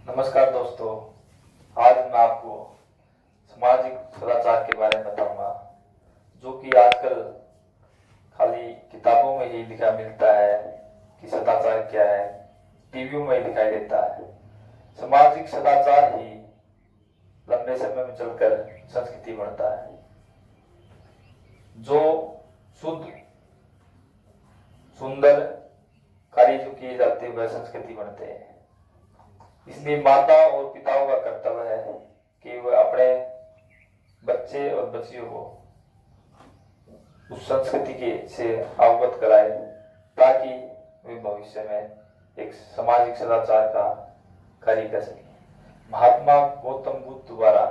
नमस्कार दोस्तों, आज मैं आपको सामाजिक सदाचार के बारे में बताऊंगा, जो कि आजकल खाली किताबों में ही लिखा मिलता है कि सदाचार क्या है, टीवियों में ही दिखाई देता है। सामाजिक सदाचार ही लंबे समय में चलकर संस्कृति बनता है, जो शुद्ध सुंदर कार्य जो किए जाते हैं वह संस्कृति बनते हैं। इसलिए माताओं और पिताओं का कर्तव्य है कि वह अपने बच्चे और बच्चियों को उस संस्कृति के से अवगत कराए, ताकि वे भविष्य में एक सामाजिक सदाचार का कार्य कर सके। महात्मा गौतम बुद्ध द्वारा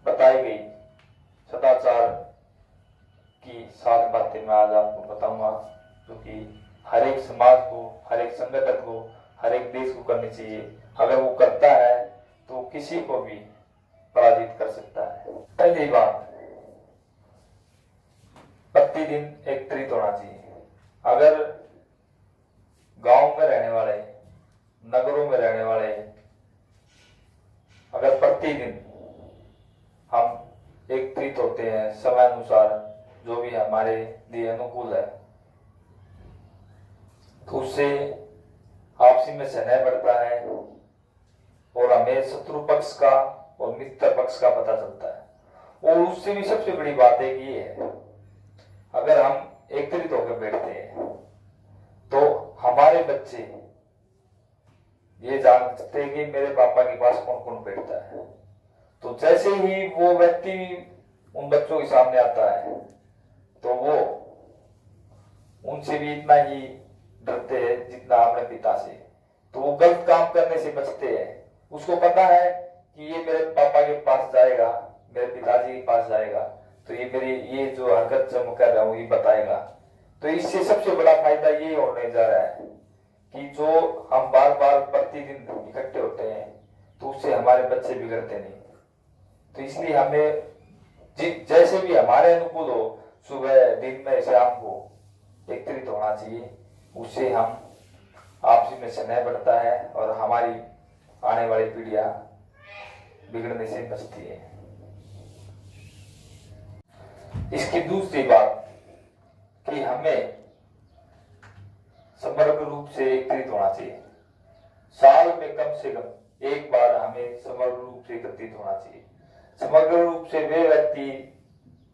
बताई गई सदाचार की 7 बातें मैं आज आपको बताऊंगा, जो कि हर एक समाज को, हर एक संगठन को, हर एक देश को करनी चाहिए। अगर वो करता है तो किसी को भी पराजित कर सकता है। पहली बात, प्रतिदिन एकत्रित होना चाहिए। अगर गांव में रहने वाले, नगरों में रहने वाले अगर प्रतिदिन हम एकत्रित होते हैं समय अनुसार, जो भी हमारे लिए अनुकूल है, तो उससे आपसी में स्नेह बढ़ता है और हमें शत्रु पक्ष का और मित्र पक्ष का पता चलता है। और उससे भी सबसे बड़ी बात एक ये है, अगर हम एकत्रित होकर बैठते हैं तो हमारे बच्चे ये जानते हैं कि मेरे पापा के पास कौन कौन बैठता है। तो जैसे ही वो व्यक्ति उन बच्चों के सामने आता है तो वो उनसे भी इतना ही डरते हैं जितना अपने पिता से। तो वो गलत काम करने से बचते हैं। उसको पता है कि ये मेरे पापा के पास जाएगा, मेरे पिताजी के पास जाएगा, तो ये मेरी ये जो हरकत जो मैं कर रहा हूँ ये बताएगा। तो इससे सबसे बड़ा फायदा ये होने जा रहा है कि जो हम बार बार प्रतिदिन इकट्ठे होते हैं तो उससे हमारे बच्चे बिगड़ते नहीं। तो इसलिए हमें जैसे भी हमारे अनुकूल हो, सुबह, दिन में, शाम को एकत्रित होना चाहिए। उससे हम आपसी में स्नेह बढ़ता है और हमारी आने वाली पीढ़ियां बिगड़ने से बचती है। इसकी दूसरी बात कि हमें समग्र रूप से एकत्रित होना चाहिए। साल में कम से कम एक बार हमें समग्र रूप से एकत्रित होना चाहिए। समग्र रूप से वे व्यक्ति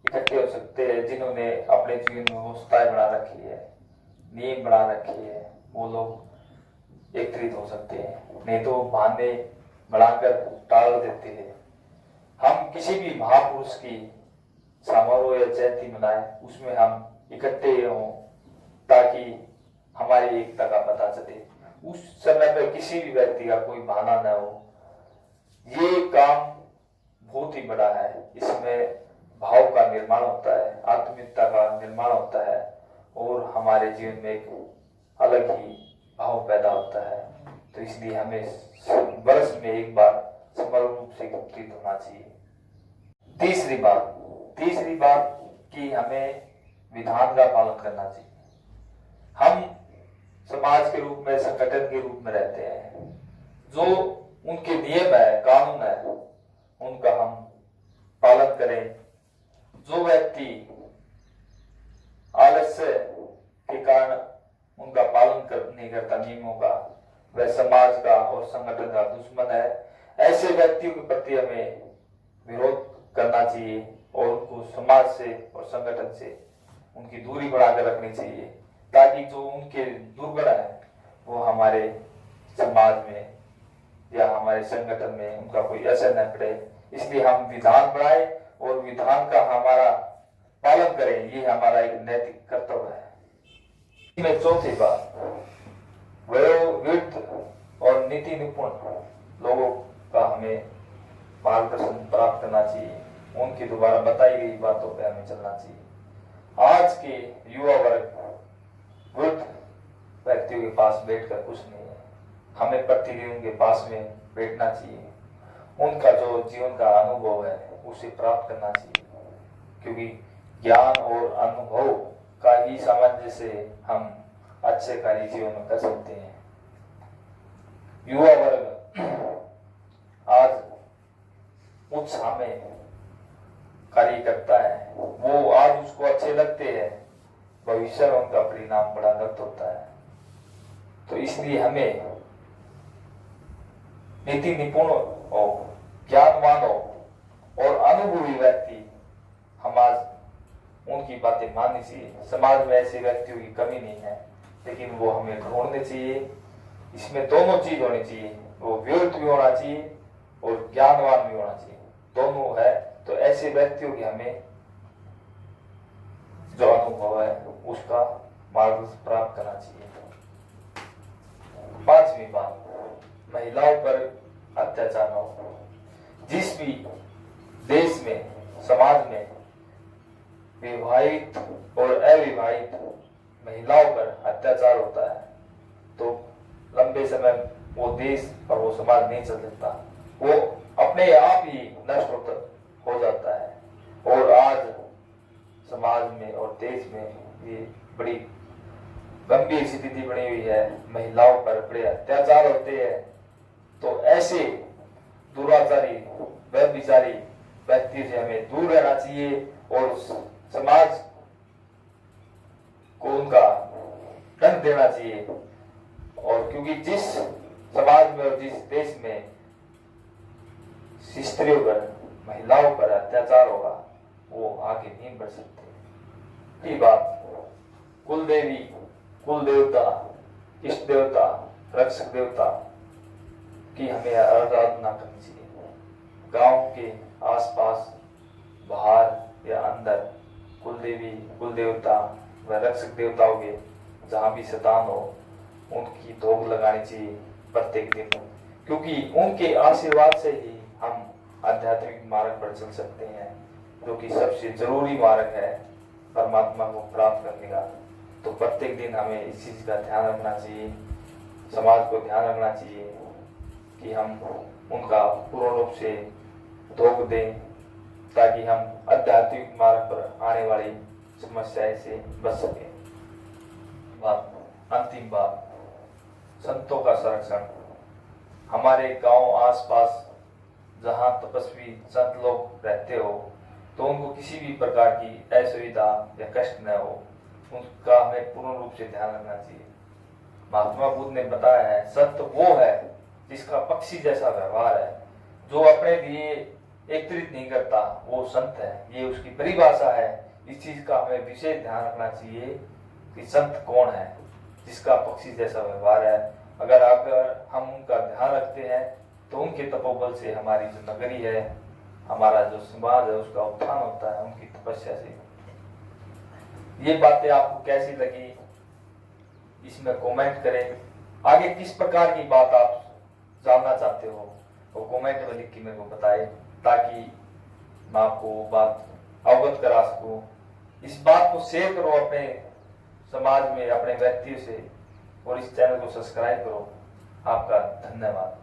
इकट्ठे हो सकते हैं जिन्होंने अपने जीवन में व्यवस्थाएं बना रखी है, नियम बना रखी है, वो लोग एकत्रित हो सकते हैं। नहीं तो बहाने बढ़ाकर टाल देते हैं। हम किसी भी महापुरुष की समारोह या जयंती मनाएं, उसमें हम इकट्ठे हों ताकि हमारी एकता का पता चले। उस समय पर किसी भी व्यक्ति का कोई बहाना न हो। ये काम बहुत ही बड़ा है। इसमें भाव का निर्माण होता है, आत्मीयता का निर्माण होता है और हमारे जीवन में एक अलग ही भाव पैदा होता है। तो इसलिए हमें वर्ष में एक बार समग्र रूप से एकत्रित होना चाहिए। तीसरी बात कि हमें विधान का पालन करना चाहिए। हम समाज के रूप में, संगठन के रूप में रहते हैं। जो उनके नियम है, कानून है, उनका हम पालन करें। जो व्यक्ति आलस्य के कारण उनका पालन नहीं करता नियमों का, वह समाज का और संगठन का दुश्मन है। ऐसे व्यक्तियों के प्रति हमें विरोध करना चाहिए और उनको समाज से और संगठन से उनकी दूरी बढ़ाकर रखनी चाहिए, ताकि जो उनके दुर्गुण है वो हमारे समाज में या हमारे संगठन में उनका कोई असर न पड़े। इसलिए हम विधान बनाए और विधान का हमारा पालन करें, ये हमारा एक नैतिक कर्तव्य है। में चौथी बात, वयोवृद्ध और नीति निपुण लोगों का हमें मार्गदर्शन प्राप्त करना चाहिए। उनकी द्वारा बताई गई बातों पे हमें चलना चाहिए। आज के युवा वर्ग वृद्ध व्यक्तियों के पास बैठकर कुछ नहीं है। हमें प्रतिदिन उनके पास में बैठना चाहिए। उनका जो जीवन का अनुभव है उसे प्राप्त करना चाहिए, क्योंकि ज्ञान और अनुभव का ही सामंजस्य से हम अच्छे कार्य जीवन में कर सकते हैं। युवा वर्ग उत्साह में कार्य करता है, वो आज उसको अच्छे लगते हैं, भविष्य में उनका परिणाम बड़ा गलत होता है। तो इसलिए हमें नीति निपुण हो, ज्ञानवान हो और अनुभवी व्यक्ति, हम आज उनकी बातें माननी चाहिए। समाज में ऐसे व्यक्तियों की कमी नहीं है, लेकिन वो हमें ढूंढने चाहिए। इसमें दोनों चीज होनी चाहिए, वो विवेक भी होना चाहिए और ज्ञानवान भी होना चाहिए, दोनों है। तो ऐसे व्यक्तियों की हमें जो अनुभव है उसका मार्गदर्शन प्राप्त करना चाहिए। पांचवी बात, महिलाओं पर अत्याचार न हो। जिस भी देश में, समाज में विवाहित और अविवाहित महिलाओं पर अत्याचार होता है तो लंबे समय वो देश और वो समाज नहीं चल सकता, वो अपने आप ही नष्ट हो जाता है। और आज समाज में और देश में ये बड़ी गंभीर स्थिति बनी हुई है, महिलाओं पर बड़े अत्याचार होते हैं। तो ऐसे दुराचारी व्यभिचारी व्यक्ति से हमें दूर रहना चाहिए और समाज को उनका दंड देना चाहिए। और क्योंकि जिस समाज में और जिस देश में स्त्रियों पर, महिलाओं पर अत्याचार होगा वो आगे नहीं बढ़ सकते। ये बात, कुल देवी, कुल देवता, इष्ट देवता, रक्षक देवता की हमें आराधना करनी चाहिए। गांव के आसपास, बाहर या अंदर कुल देवी, कुल देवता व रक्षक देवताओं के जहां भी शतान हो उनकी धोख लगानी चाहिए प्रत्येक दिन, क्योंकि उनके आशीर्वाद से ही हम आध्यात्मिक मार्ग पर चल सकते हैं, जो कि सबसे जरूरी मार्ग है परमात्मा को प्राप्त करने का। तो प्रत्येक दिन हमें इस चीज का ध्यान रखना चाहिए, समाज को ध्यान रखना चाहिए कि हम उनका पूर्ण रूप से धोख दें, ताकि हम आध्यात्मिक मार्ग पर आने वाली समस्याएं से बच सके। अंतिम बात, संतों का संरक्षण। हमारे गांव आसपास जहां तपस्वी संत लोग रहते हो तो उनको किसी भी प्रकार की असुविधा या कष्ट न हो, उनका हमें पूर्ण रूप से ध्यान रखना चाहिए। महात्मा बुद्ध ने बताया है, संत वो है जिसका पक्षी जैसा व्यवहार है, जो अपने लिए एकत्रित नहीं करता, वो संत है। ये उसकी परिभाषा है। इस चीज का हमें विशेष ध्यान रखना चाहिए कि संत कौन है, जिसका पक्षी जैसा व्यवहार है। अगर हम उनका ध्यान रखते हैं तो उनके तपोबल से हमारी जो नगरी है, हमारा जो समाज है, उसका उत्थान होता है उनकी तपस्या से। ये बातें आपको कैसी लगी इसमें कमेंट करें। आगे किस प्रकार की बात आप जानना चाहते हो वो कमेंट में लिख के मेरे को बताएं, ताकि मैं आपको बात अवगत करा सकूं। इस बात को शेयर करो अपने समाज में, अपने व्यक्तियों से, और इस चैनल को सब्सक्राइब करो। आपका धन्यवाद।